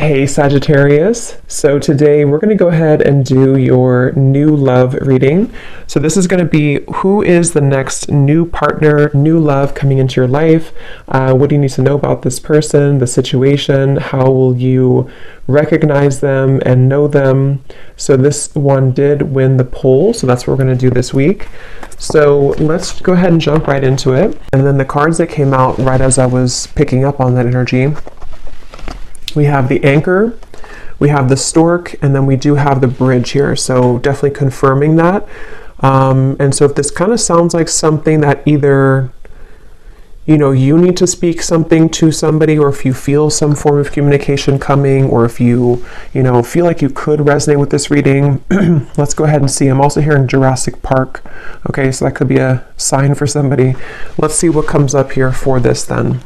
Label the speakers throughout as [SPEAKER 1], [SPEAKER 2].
[SPEAKER 1] Hey Sagittarius, so today we're going to go ahead and do your new love reading. So this is going to be who is the next new partner, new love coming into your life. What do you need to know about this person, the situation? How will you recognize them and know them? So this one did win the poll, so that's what we're going to do this week. So let's go ahead and jump right into it. And then the cards that came out right as I was picking up on that energy. We have the anchor, we have the stork, and then we do have the bridge here. So definitely confirming that. And so if this kind of sounds like something that either, you need to speak something to somebody, or if you feel some form of communication coming, or if you, feel like you could resonate with this reading, let's go ahead and see. I'm also hearing Jurassic Park. Okay, so that could be a sign for somebody. Let's see what comes up here for this then.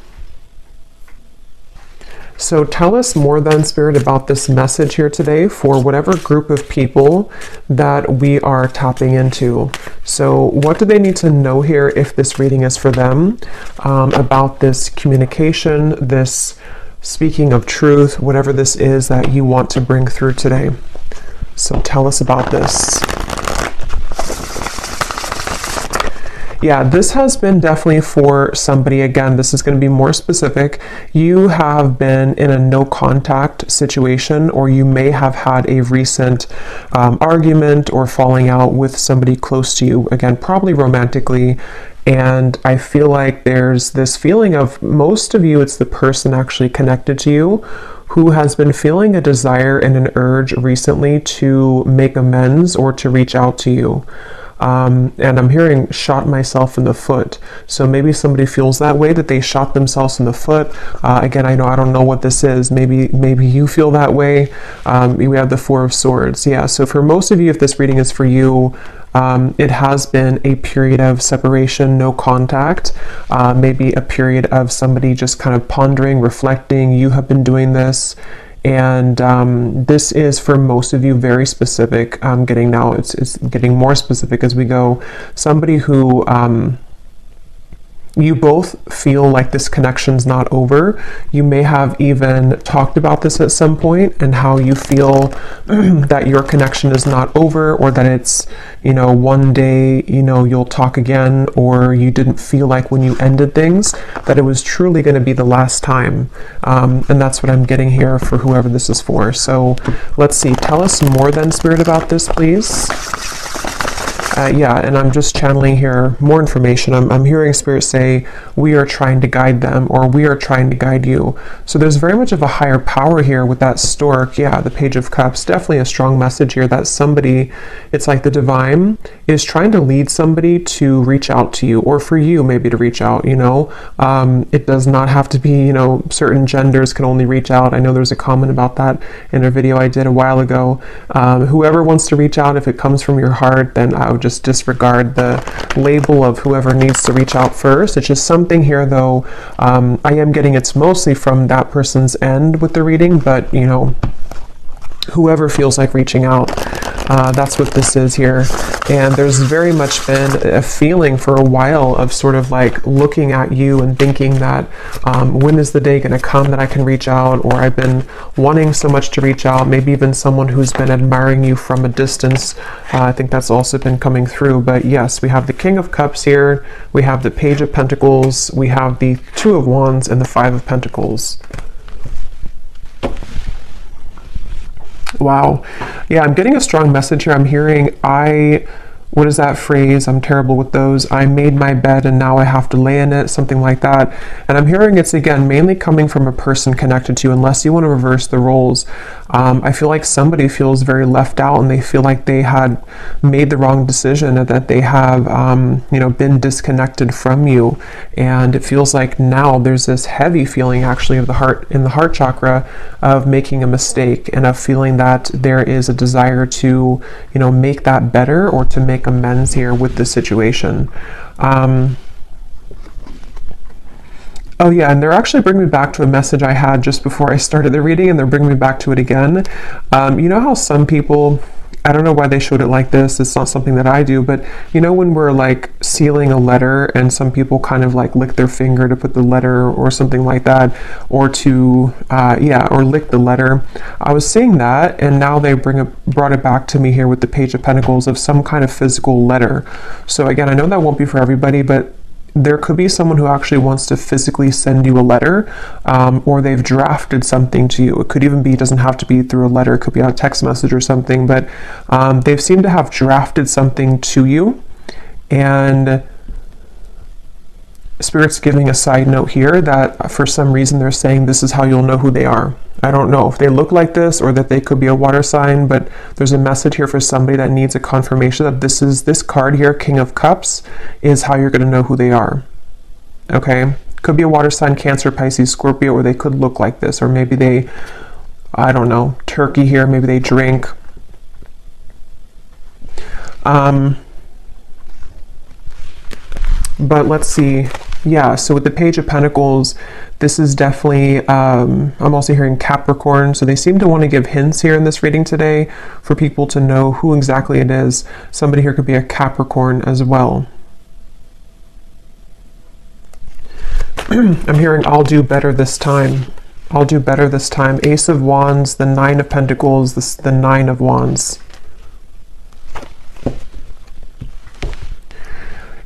[SPEAKER 1] So tell us more then, Spirit, about this message here today for whatever group of people that we are tapping into. So what do they need to know here if this reading is for them, about this communication, this speaking of truth, whatever this is that you want to bring through today. So tell us about this. Yeah, this has been definitely for somebody. Again, this is going to be more specific. You have been in a no contact situation, or you may have had a recent argument or falling out with somebody close to you. Again, probably romantically. And I feel like there's this feeling of, most of you, it's the person actually connected to you who has been feeling a desire and an urge recently to make amends or to reach out to you. And I'm hearing shot myself in the foot. So maybe somebody feels that way, that they shot themselves in the foot. Again, I don't know what this is. Maybe you feel that way. We have the Four of Swords. Yeah, so for most of you, if this reading is for you, it has been a period of separation, no contact, maybe a period of somebody just kind of pondering, reflecting. You have been doing this. And this is for most of you very specific. I'm getting now, it's getting more specific as we go. Somebody who you both feel like this connection's not over. You may have even talked about this at some point, and how you feel that your connection is not over, or that it's, one day, you'll talk again, or you didn't feel like when you ended things that it was truly going to be the last time. And that's what I'm getting here for whoever this is for. So let's see. Tell us more then, Spirit, about this, please. Yeah, and I'm just channeling here more information. I'm hearing Spirit say, we are trying to guide them, or we are trying to guide you. So there's very much of a higher power here with that stork. Yeah, the Page of Cups, definitely a strong message here that somebody, it's like the divine is trying to lead somebody to reach out to you, or for you maybe to reach out, It does not have to be, certain genders can only reach out. I know there's a comment about that in a video I did a while ago. Whoever wants to reach out, if it comes from your heart, then I would just disregard the label of whoever needs to reach out first. It's just something here, though, I am getting it's mostly from that person's end with the reading, but whoever feels like reaching out, that's what this is here. And there's very much been a feeling for a while of sort of like looking at you and thinking that when is the day going to come that I can reach out, or I've been wanting so much to reach out. Maybe even someone who's been admiring you from a distance. I think that's also been coming through. But yes, we have the King of Cups here, we have the Page of Pentacles, we have the Two of Wands, and the Five of Pentacles. Wow. Yeah, I'm getting a strong message here. I'm hearing, what is that phrase? I'm terrible with those. I made my bed and now I have to lay in it, something like that. And I'm hearing it's, again, mainly coming from a person connected to you, unless you want to reverse the roles. I feel like somebody feels very left out, and they feel like they had made the wrong decision, and that they have, been disconnected from you. And it feels like now there's this heavy feeling actually of the heart, in the heart chakra, of making a mistake, and of feeling that there is a desire to, make that better, or to make amends here with the situation. Oh yeah, and they're actually bringing me back to a message I had just before I started the reading, and they're bringing me back to it again. You know how some people, I don't know why they showed it like this. It's not something that I do, but you know when we're like sealing a letter and some people kind of like lick their finger to put the letter or something like that, or to or lick the letter. I was seeing that, and now they brought it back to me here with the Page of Pentacles of some kind of physical letter. So again, I know that won't be for everybody, but there could be someone who actually wants to physically send you a letter, or they've drafted something to you. It could even be, it doesn't have to be through a letter, it could be on a text message or something, but they've seemed to have drafted something to you. And Spirit's giving a side note here that for some reason they're saying this is how you'll know who they are. I don't know if they look like this or that they could be a water sign, but there's a message here for somebody that needs a confirmation that this card here, King of Cups, is how you're going to know who they are. Okay? Could be a water sign, Cancer, Pisces, Scorpio, or they could look like this, or maybe they, I don't know, Turkey here, maybe they drink. But let's see. Yeah, so with the Page of Pentacles, this is definitely, I'm also hearing Capricorn, so they seem to want to give hints here in this reading today for people to know who exactly it is. Somebody here could be a Capricorn as well. I'm hearing, I'll do better this time. I'll do better this time. Ace of Wands, the Nine of Pentacles, the Nine of Wands.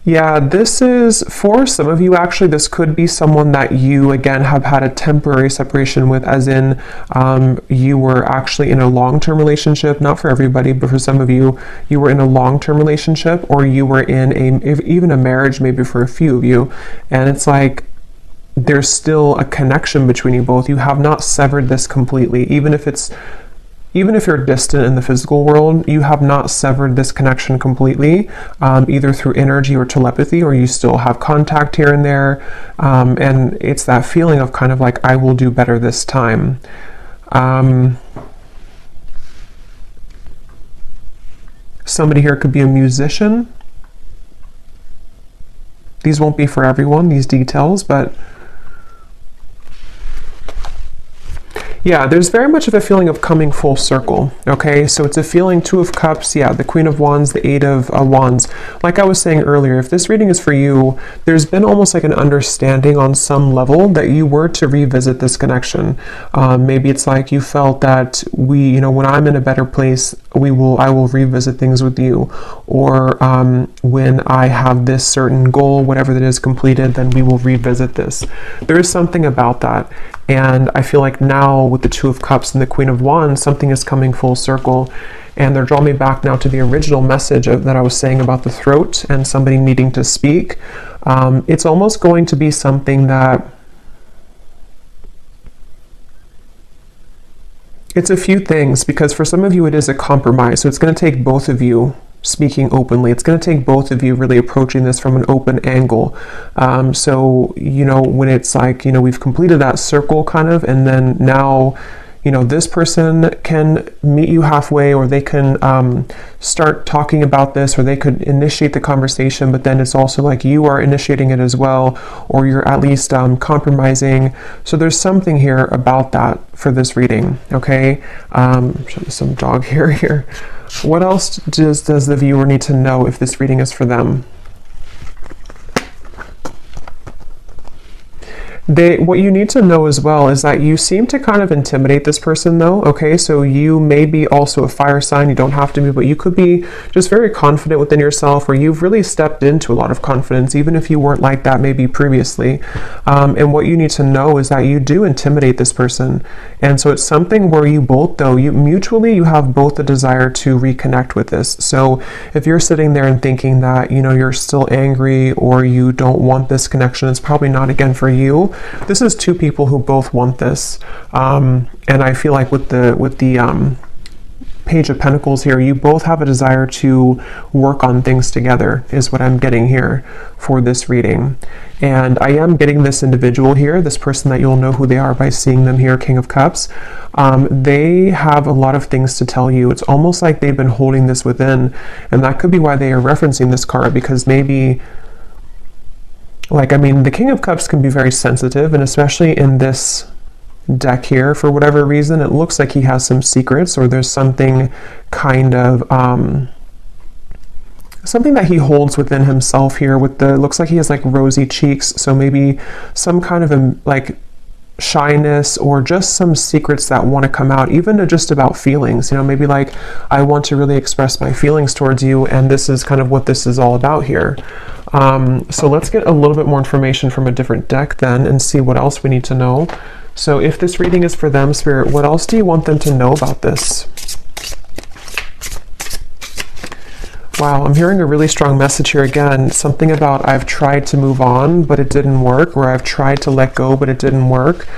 [SPEAKER 1] Yeah, this is, for some of you, actually, this could be someone that you, again, have had a temporary separation with, as in you were actually in a long-term relationship. Not for everybody, but for some of you, you were in a long-term relationship, or you were in even a marriage, maybe for a few of you. And it's like, there's still a connection between you both. You have not severed this completely, even if you're distant in the physical world, you have not severed this connection completely, either through energy or telepathy, or you still have contact here and there. And it's that feeling of kind of like, I will do better this time. Somebody here could be a musician. These won't be for everyone, these details, but yeah, there's very much of a feeling of coming full circle, okay? So it's a feeling, Two of Cups, yeah, the Queen of Wands, the Eight of Wands. Like I was saying earlier, if this reading is for you, there's been almost like an understanding on some level that you were to revisit this connection. Maybe it's like you felt that when I'm in a better place, I will revisit things with you. Or when I have this certain goal, whatever that is completed, then we will revisit this. There is something about that. And I feel like now with the Two of Cups and the Queen of Wands, something is coming full circle. And they're drawing me back now to the original message that I was saying about the throat and somebody needing to speak. It's almost going to be something that, it's a few things, because for some of you it is a compromise. So it's going to take both of you speaking openly. It's going to take both of you really approaching this from an open angle. So, when it's like, we've completed that circle kind of, and then now, this person can meet you halfway, or they can start talking about this, or they could initiate the conversation, but then it's also like you are initiating it as well, or you're at least compromising. So there's something here about that for this reading, okay? Show you some dog hair here. What else does the viewer need to know if this reading is for them? What you need to know as well is that you seem to kind of intimidate this person though, okay? So you may be also a fire sign, you don't have to be, but you could be just very confident within yourself, or you've really stepped into a lot of confidence, even if you weren't like that maybe previously. And what you need to know is that you do intimidate this person. And so it's something where you both though, you have both a desire to reconnect with this. So if you're sitting there and thinking that, you're still angry, or you don't want this connection, it's probably not again for you. This is two people who both want this, and I feel like with the Page of Pentacles here, you both have a desire to work on things together, is what I'm getting here for this reading. And I am getting this individual here, this person that you'll know who they are by seeing them here, King of Cups. They have a lot of things to tell you. It's almost like they've been holding this within, and that could be why they are referencing this card, because maybe, the King of Cups can be very sensitive, and especially in this deck here. For whatever reason, it looks like he has some secrets, or there's something kind of something that he holds within himself here. With the, looks like he has like rosy cheeks, so maybe some kind of like shyness, or just some secrets that want to come out, even just about feelings, you know, maybe like, I want to really express my feelings towards you, and this is kind of what this is all about here. So let's get a little bit more information from a different deck then, and see what else we need to know. So if this reading is for them, Spirit, what else do you want them to know about this? Wow, I'm hearing a really strong message here again. Something about, I've tried to move on, but it didn't work, or I've tried to let go, but it didn't work.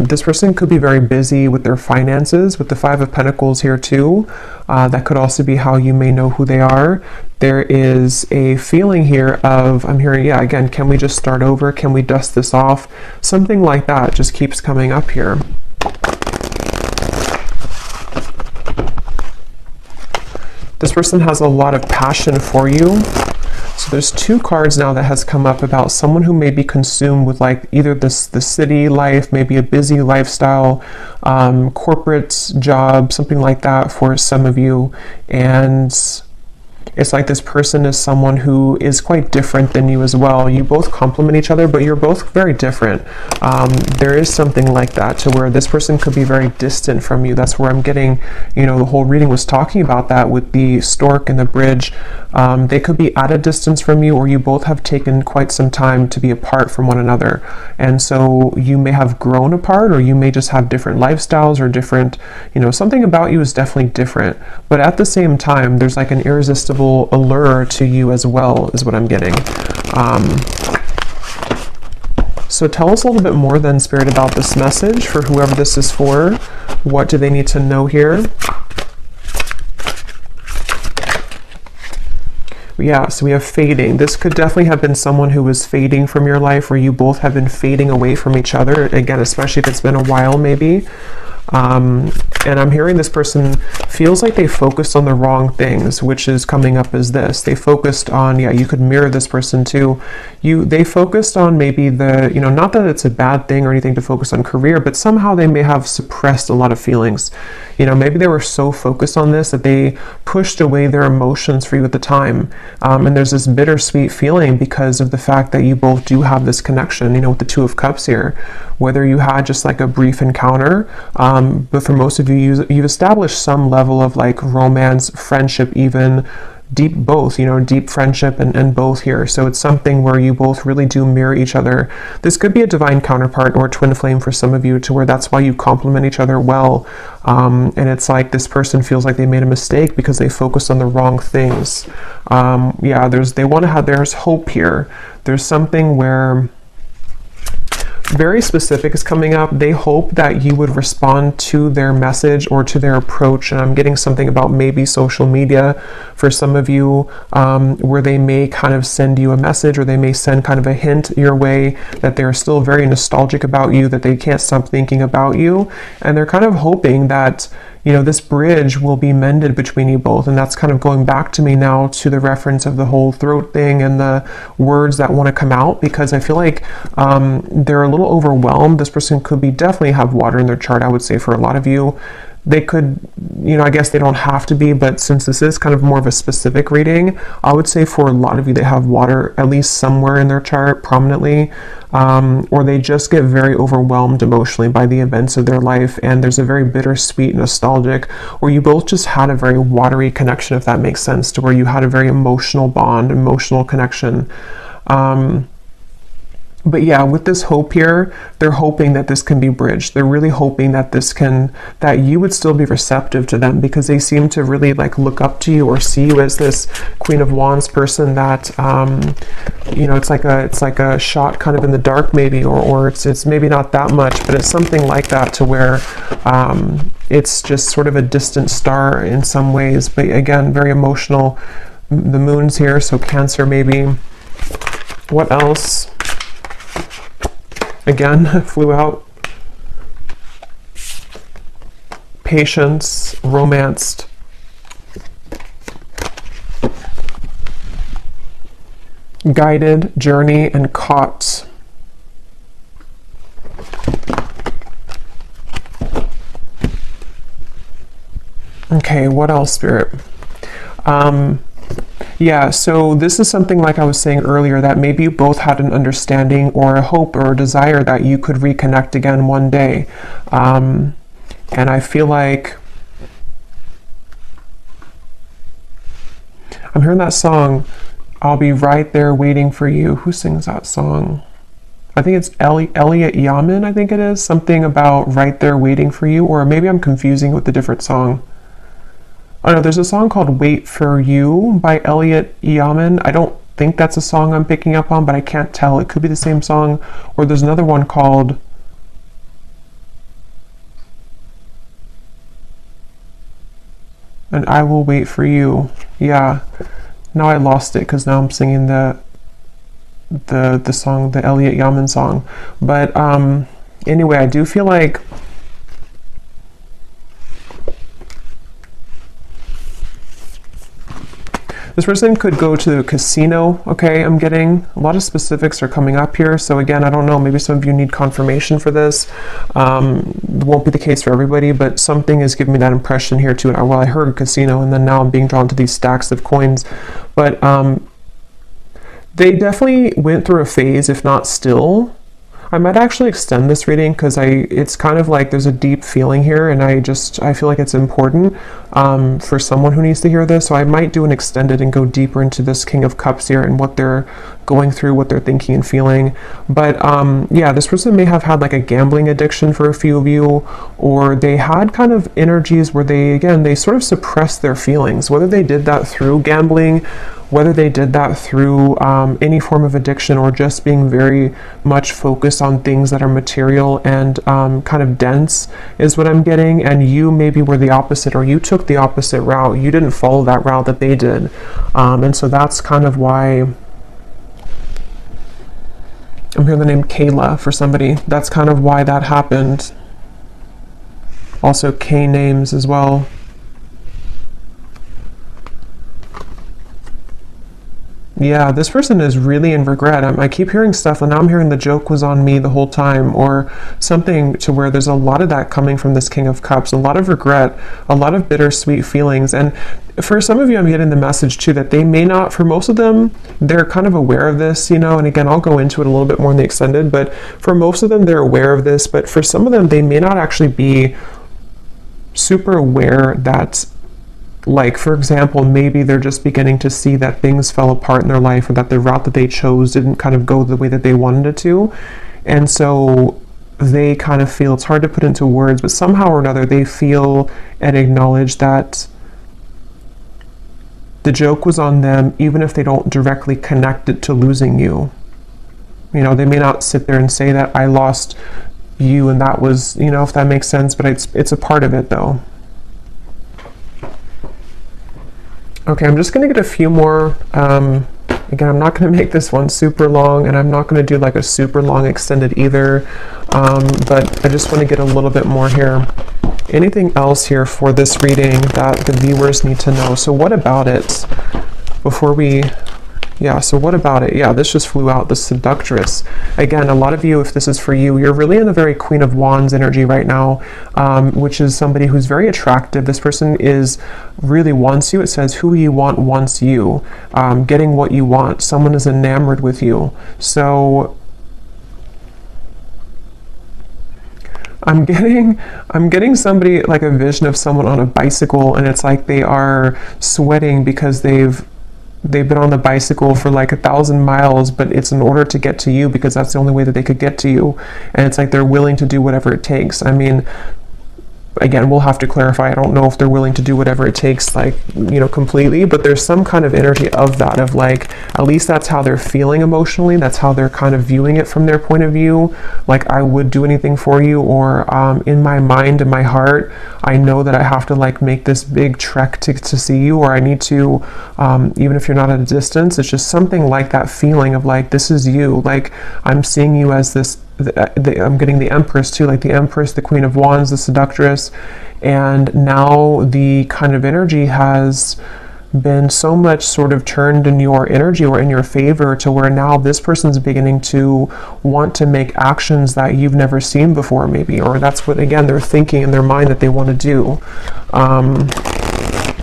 [SPEAKER 1] This person could be very busy with their finances, with the Five of Pentacles here too. That could also be how you may know who they are. There is a feeling here of, I'm hearing, yeah, again, can we just start over? Can we dust this off? Something like that just keeps coming up here. This person has a lot of passion for you. So there's two cards now that has come up about someone who may be consumed with like either the city life, maybe a busy lifestyle, corporate job, something like that for some of you. And it's like this person is someone who is quite different than you as well. You both complement each other, but you're both very different. There is something like that, to where this person could be very distant from you. That's where I'm getting, you know, the whole reading was talking about that with the stork and the bridge. They could be at a distance from you, or you both have taken quite some time to be apart from one another. And so you may have grown apart, or you may just have different lifestyles, or different, you know, something about you is definitely different. But at the same time, there's like an irresistible allure to you as well, is what I'm getting. So tell us a little bit more then, Spirit, about this message for whoever this is for. What do they need to know here? Yeah, so we have fading. This could definitely have been someone who was fading from your life, or you both have been fading away from each other. Again, especially if it's been a while, maybe. And I'm hearing this person feels like they focused on the wrong things, which is coming up as this. They focused on, yeah, you could mirror this person too. They focused on maybe the, you know, not that it's a bad thing or anything to focus on career, but somehow they may have suppressed a lot of feelings. You know, maybe they were so focused on this that they pushed away their emotions for you at the time. And there's this bittersweet feeling because of the fact that you both do have this connection, you know, with the Two of Cups here. Whether you had just like a brief encounter, but for most of you, you've established some level of like romance, friendship, even deep, both, you know, deep friendship and both here. So it's something where you both really do mirror each other. This could be a divine counterpart or a twin flame for some of you, to where that's why you complement each other well. And it's like this person feels like they made a mistake because they focused on the wrong things. Yeah, there's hope here. There's something where very specific is coming up. They hope that you would respond to their message or to their approach. And I'm getting something about maybe social media for some of you, where they may kind of send you a message, or they may send kind of a hint your way that they're still very nostalgic about you, that they can't stop thinking about you. And they're kind of hoping that, you know, this bridge will be mended between you both. And that's kind of going back to me now to the reference of the whole throat thing and the words that want to come out, because I feel like they're a little overwhelmed. This person could be definitely have water in their chart, I would say, for a lot of you. They could, you know, I guess they don't have to be, but since this is kind of more of a specific reading, I would say for a lot of you, they have water at least somewhere in their chart prominently, or they just get very overwhelmed emotionally by the events of their life, and there's a very bittersweet, nostalgic, or you both just had a very watery connection, if that makes sense, to where you had a very emotional bond, emotional connection. But yeah, with this hope here, they're hoping that this can be bridged. They're really hoping that that you would still be receptive to them, because they seem to really like look up to you or see you as this Queen of Wands person that, you know, it's like a shot kind of in the dark maybe, or it's maybe not that much, but it's something like that, to where it's just sort of a distant star in some ways. But again, very emotional. The moon's here, so Cancer maybe. What else? Again, flew out. Patience, romanced. Guided, journey, and caught. Okay, what else, Spirit? Yeah, so this is something like I was saying earlier, that maybe you both had an understanding or a hope or a desire that you could reconnect again one day. And I feel like I'm hearing that song, I'll Be Right There Waiting for You. Who sings that song? I think it's Elliot Yamin, I think it is. Something about Right There Waiting for You, or maybe I'm confusing with a different song. Oh no, there's a song called Wait for You by Elliot Yamin. I don't think that's a song I'm picking up on, but I can't tell. It could be the same song. Or there's another one called And I Will Wait for You. Yeah. Now I lost it because now I'm singing the song, the Elliot Yamin song. But anyway, I do feel like this person could go to the casino, okay? I'm getting a lot of specifics are coming up here. So again, I don't know, maybe some of you need confirmation for this. It won't be the case for everybody, but something is giving me that impression here too. Well, I heard casino, and then now I'm being drawn to these stacks of coins. But they definitely went through a phase, if not still. I might actually extend this reading because it's kind of like there's a deep feeling here, and I feel like it's important for someone who needs to hear this. So I might do an extended and go deeper into this King of Cups here and what they're going through, what they're thinking and feeling. But yeah, this person may have had like a gambling addiction for a few of you, or they had kind of energies where they sort of suppressed their feelings, whether they did that through gambling, whether they did that through any form of addiction, or just being very much focused on things that are material and kind of dense is what I'm getting. And you maybe were the opposite, or you took the opposite route. You didn't follow that route that they did. And so that's kind of why I'm hearing the name Kayla for somebody. That's kind of why that happened. Also K names as well. Yeah, this person is really in regret. I keep hearing stuff, and now I'm hearing the joke was on me the whole time, or something to where there's a lot of that coming from this King of Cups, a lot of regret, a lot of bittersweet feelings. And for some of you, I'm getting the message too that they may not, for most of them, they're kind of aware of this, you know, and again, I'll go into it a little bit more in the extended, but for most of them, they're aware of this, but for some of them, they may not actually be super aware that, like, for example, maybe they're just beginning to see that things fell apart in their life, or that the route that they chose didn't kind of go the way that they wanted it to. And so they kind of feel, it's hard to put into words, but somehow or another they feel and acknowledge that the joke was on them, even if they don't directly connect it to losing you. You know, they may not sit there and say that I lost you and that was, you know, if that makes sense, but it's a part of it though. Okay, I'm just going to get a few more. Again, I'm not going to make this one super long, and I'm not going to do like a super long extended either, but I just want to get a little bit more here. Anything else here for this reading that the viewers need to know? So what about it before we... Yeah, so what about it? Yeah, this just flew out, the Seductress. Again, a lot of you, if this is for you, you're really in the very Queen of Wands energy right now, which is somebody who's very attractive. This person really wants you. It says, who you want wants you. Getting what you want. Someone is enamored with you. So I'm getting somebody, like a vision of someone on a bicycle, and it's like they are sweating because they've been on the bicycle for like 1,000 miles, but it's in order to get to you because that's the only way that they could get to you. And it's like they're willing to do whatever it takes. I mean, again, we'll have to clarify. I don't know if they're willing to do whatever it takes, like, you know, completely, but there's some kind of energy of that, of like, at least that's how they're feeling emotionally. That's how they're kind of viewing it from their point of view. Like, I would do anything for you, or in my mind, in my heart, I know that I have to like make this big trek to see you, or I need to, even if you're not at a distance, it's just something like that feeling of like, this is you. Like, I'm seeing you as this, I'm getting the Empress too, like the Empress, the Queen of Wands, the Seductress, and now the kind of energy has been so much sort of turned in your energy or in your favor, to where now this person's beginning to want to make actions that you've never seen before maybe, or that's what, again, they're thinking in their mind that they want to do.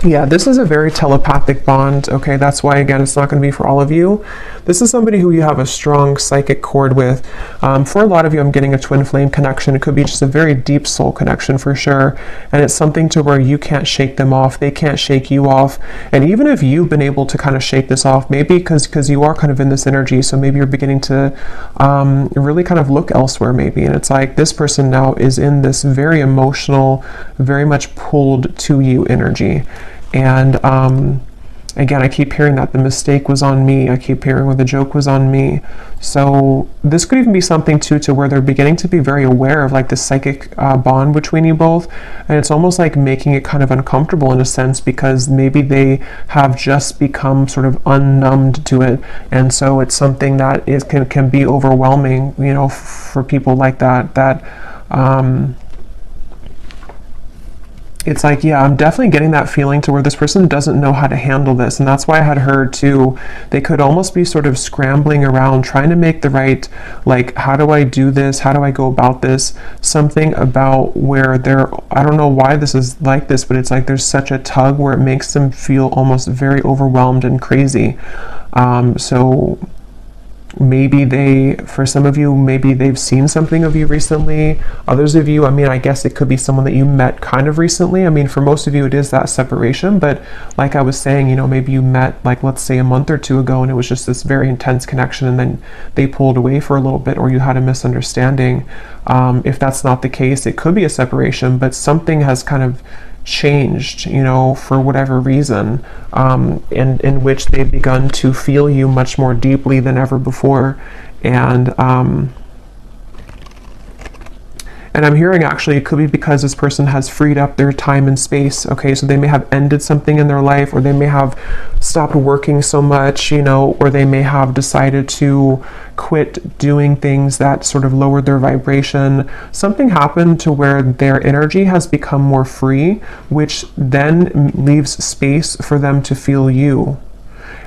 [SPEAKER 1] Yeah, this is a very telepathic bond. Okay, that's why, again, it's not going to be for all of you. This is somebody who you have a strong psychic cord with. For a lot of you, I'm getting a twin flame connection. It could be just a very deep soul connection for sure. And it's something to where you can't shake them off. They can't shake you off. And even if you've been able to kind of shake this off, maybe because you are kind of in this energy, so maybe you're beginning to really kind of look elsewhere maybe. And it's like this person now is in this very emotional, very much pulled to you energy. And again, I keep hearing that the mistake was on me. I keep hearing where the joke was on me. So this could even be something too, to where they're beginning to be very aware of like the psychic bond between you both. And it's almost like making it kind of uncomfortable in a sense, because maybe they have just become sort of unnumbed to it. And so it's something that can be overwhelming, you know, for people like that, it's like, yeah, I'm definitely getting that feeling to where this person doesn't know how to handle this. And that's why I had heard too, they could almost be sort of scrambling around trying to make the right, like, how do I do this? How do I go about this? Something about where I don't know why this is like this, but it's like there's such a tug where it makes them feel almost very overwhelmed and crazy. So maybe for some of you, maybe they've seen something of you recently. Others of you, I mean, I guess it could be someone that you met kind of recently. I mean, for most of you, it is that separation. But like I was saying, you know, maybe you met, like, let's say a month or two ago, and it was just this very intense connection, and then they pulled away for a little bit, or you had a misunderstanding. If that's not the case, it could be a separation, but something has kind of changed, you know, for whatever reason, and in which they've begun to feel you much more deeply than ever before. And I'm hearing actually it could be because this person has freed up their time and space. Okay, so they may have ended something in their life, or they may have stopped working so much, you know, or they may have decided to quit doing things that sort of lowered their vibration. Something happened to where their energy has become more free, which then leaves space for them to feel you.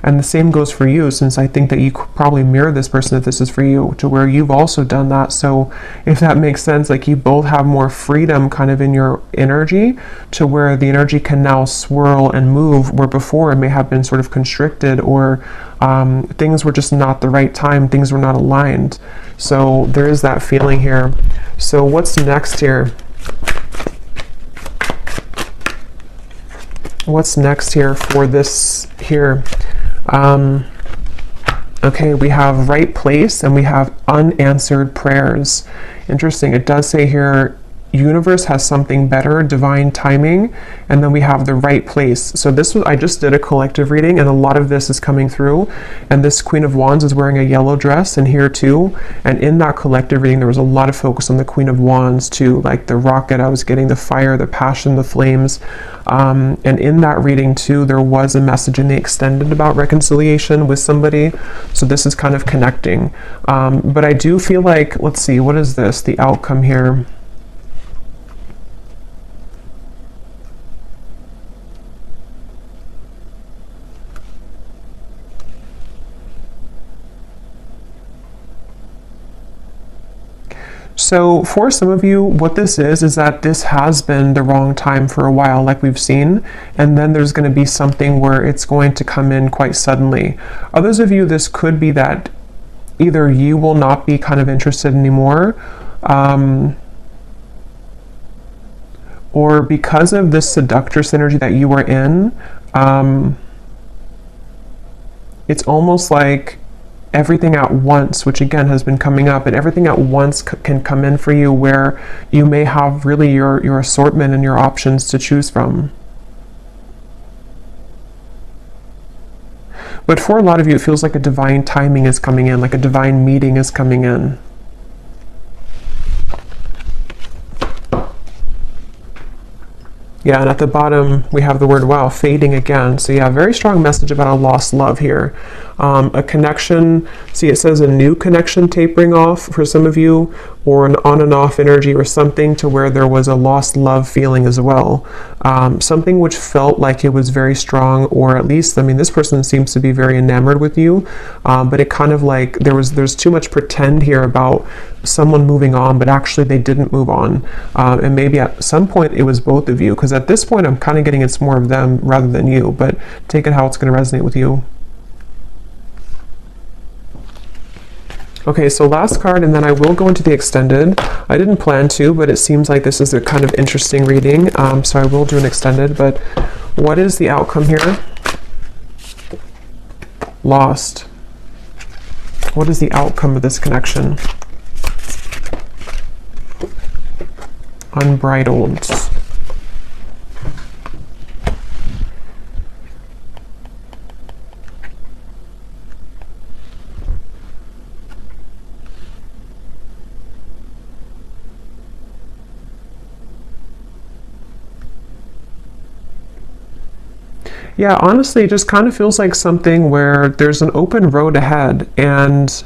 [SPEAKER 1] And the same goes for you, since I think that you could probably mirror this person if this is for you, to where you've also done that. So if that makes sense, like you both have more freedom kind of in your energy, to where the energy can now swirl and move, where before it may have been sort of constricted, or things were just not the right time, things were not aligned. So there is that feeling here. So what's next here? What's next here for this here? Okay, we have right place and we have unanswered prayers. Interesting. It does say here, universe has something better, divine timing, and then we have the right place. So I just did a collective reading, and a lot of this is coming through, and this Queen of Wands is wearing a yellow dress, and here too, and in that collective reading there was a lot of focus on the Queen of Wands too, like the rocket, I was getting the fire, the passion, the flames, and in that reading too there was a message in the extended about reconciliation with somebody, so this is kind of connecting, but I do feel like, let's see, what is this, the outcome here? So for some of you, what this is that this has been the wrong time for a while, like we've seen, and then there's going to be something where it's going to come in quite suddenly. Others of you, this could be that either you will not be kind of interested anymore, or because of this seductress energy that you were in, it's almost like everything at once, which again has been coming up, and everything at once can come in for you, where you may have really your assortment and your options to choose from. But for a lot of you, it feels like a divine timing is coming in, like a divine meeting is coming in. Yeah, and at the bottom, we have the word, wow, fading again. So yeah, very strong message about a lost love here. A connection, see it says a new connection tapering off for some of you, or an on and off energy, or something to where there was a lost love feeling as well. Something which felt like it was very strong, or at least, I mean, this person seems to be very enamored with you, but it kind of like, there's too much pretend here about someone moving on, but actually they didn't move on. And maybe at some point it was both of you, because at this point I'm kind of getting it's more of them rather than you, but take it how it's going to resonate with you. Okay, so last card, and then I will go into the extended. I didn't plan to, but it seems like this is a kind of interesting reading, so I will do an extended. But what is the outcome here? Lost. What is the outcome of this connection? Unbridled. Yeah, honestly, it just kind of feels like something where there's an open road ahead, and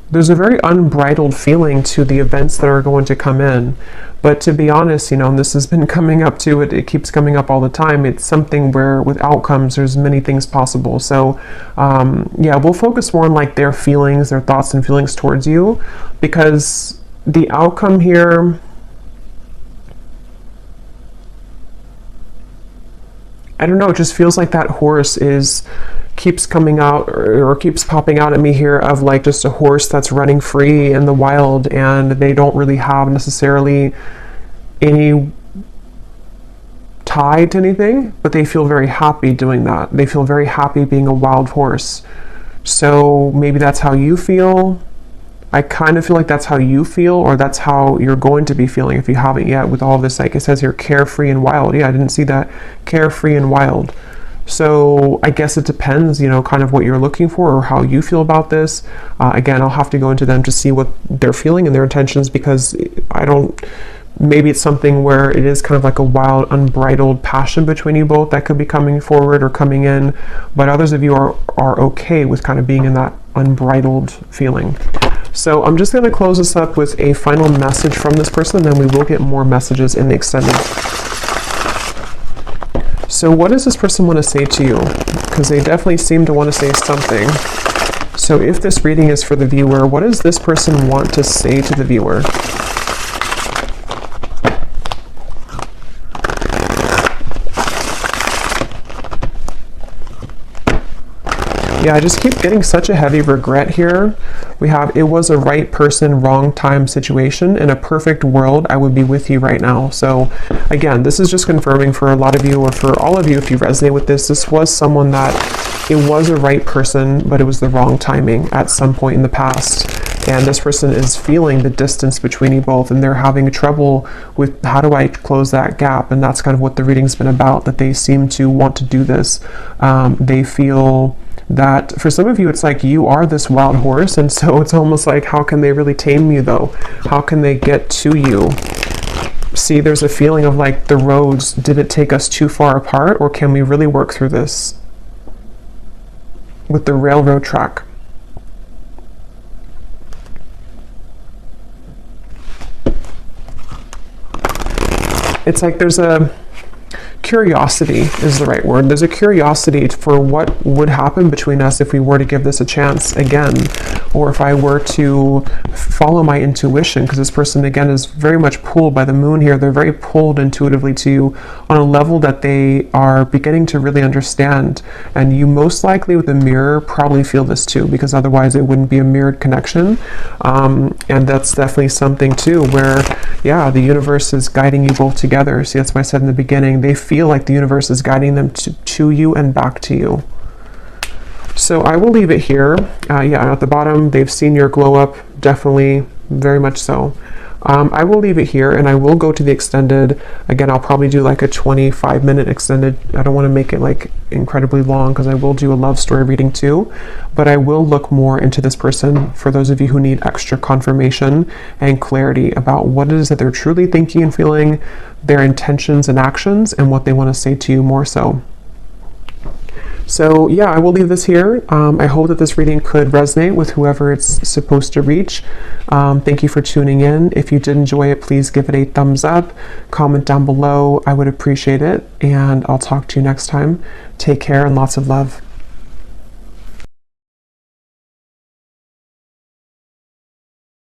[SPEAKER 1] there's a very unbridled feeling to the events that are going to come in. But to be honest, you know, and this has been coming up to it, it keeps coming up all the time. It's something where with outcomes, there's many things possible. So yeah, we'll focus more on like their feelings, their thoughts and feelings towards you, because the outcome here, I don't know, it just feels like that horse keeps coming out or keeps popping out at me here, of like just a horse that's running free in the wild, and they don't really have necessarily any tie to anything, but they feel very happy doing that. They feel very happy being a wild horse. So maybe that's how you feel. I kind of feel like that's how you feel, or that's how you're going to be feeling if you haven't yet, with all this, like it says here, carefree and wild. Yeah, I didn't see that. Carefree and wild. So I guess it depends, you know, kind of what you're looking for or how you feel about this. Again, I'll have to go into them to see what they're feeling and their intentions, because maybe it's something where it is kind of like a wild, unbridled passion between you both that could be coming forward or coming in, but others of you are okay with kind of being in that unbridled feeling. So I'm just going to close this up with a final message from this person, and then we will get more messages in the extended. So what does this person want to say to you? Because they definitely seem to want to say something. So if this reading is for the viewer, what does this person want to say to the viewer? Yeah, I just keep getting such a heavy regret here. We have, it was a right person, wrong time situation. In a perfect world, I would be with you right now. So again, this is just confirming for a lot of you, or for all of you, if you resonate with this, this was someone that it was a right person, but it was the wrong timing at some point in the past. And this person is feeling the distance between you both, and they're having trouble with how do I close that gap. And that's kind of what the reading's been about, that they seem to want to do this. They feel that for some of you, it's like you are this wild horse, and so it's almost like, how can they really tame you though? How can they get to you? See, there's a feeling of like the roads, did it take us too far apart, or can we really work through this with the railroad track? It's like there's a curiosity is the right word. There's a curiosity for what would happen between us if we were to give this a chance again, or if I were to follow my intuition, because this person again is very much pulled by the moon here. They're very pulled intuitively to you on a level that they are beginning to really understand. And you most likely with the mirror probably feel this too, because otherwise it wouldn't be a mirrored connection. And that's definitely something too, where yeah, the universe is guiding you both together. See, that's why I said in the beginning, they feel like the universe is guiding them to you and back to you. So I will leave it here. Yeah, at the bottom, they've seen your glow up, definitely, very much so. I will leave it here, and I will go to the extended. Again, I'll probably do like a 25-minute extended. I don't want to make it like incredibly long, because I will do a love story reading too, but I will look more into this person for those of you who need extra confirmation and clarity about what it is that they're truly thinking and feeling, their intentions and actions, and what they want to say to you more so. So yeah, I will leave this here. I hope that this reading could resonate with whoever it's supposed to reach. Thank you for tuning in. If you did enjoy it, please give it a thumbs up, comment down below. I would appreciate it, and I'll talk to you next time. Take care and lots of love.